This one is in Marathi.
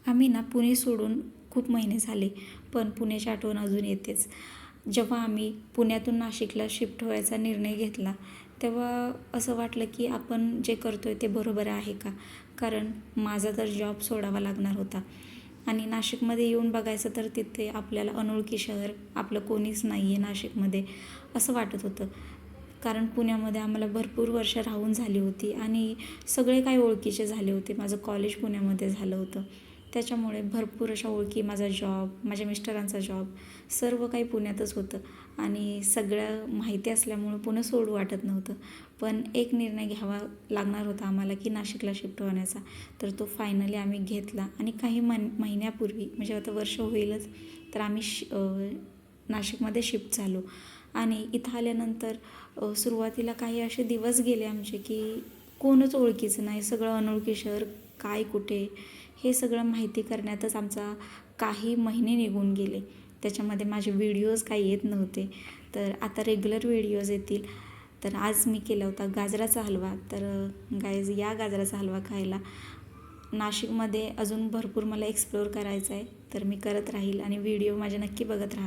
आम्ही ना पुणे सोडून खूप महिने झाले, पण पुण्याची आठवण अजून येतेच. जेव्हा आम्ही पुण्यातून नाशिकला शिफ्ट व्हायचा निर्णय घेतला, तेव्हा असं वाटलं की आपण जे करतोय ते बरोबर आहे का? कारण माझा तर जॉब सोडावा लागणार होता आणि नाशिकमध्ये येऊन बघायचं तर तिथे आपल्याला अनोळखी शहर, आपलं कोणीच नाही आहे नाशिकमध्ये, असं वाटत होतं. कारण पुण्यामध्ये आम्हाला भरपूर वर्ष राहून झाली होती आणि सगळे काही ओळखीचे झाले होते. माझं कॉलेज पुण्यामध्ये झालं होतं. त्याच्यामुळे भरपूर अशा ओळखी, माझा जॉब, माझ्या मिस्टरांचा जॉब, सर्व काही पुण्यातच होतं आणि सगळं माहिती असल्यामुळं पुणं सोडू वाटत नव्हतं. पण एक निर्णय घ्यावा लागणार होता आम्हाला की नाशिकला शिफ्ट होण्याचा. तर तो फायनली आम्ही घेतला आणि काही महिन्यापूर्वी, म्हणजे आता वर्ष होईलच, तर आम्ही नाशिकमध्ये शिफ्ट झालो. आणि इथं आल्यानंतर सुरुवातीला काही असे दिवस गेले आमचे की कोणच ओळखीचं नाही, सगळं अनोळखी शहर, काय कुठे हे सगळं माहिती करण्यातच आमचा काही महिने निघून गेले. त्याच्यामध्ये माझे व्हिडिओज काही येत नव्हते, तर आता रेग्युलर व्हिडिओज येतील. तर आज मी केला होता गाजराचा हलवा. तर गाईज, या गाजराचा हलवा खायला. नाशिकमध्ये अजून भरपूर मला एक्सप्लोअर करायचं आहे, तर मी करत राहील आणि व्हिडिओ माझे नक्की बघत राहा.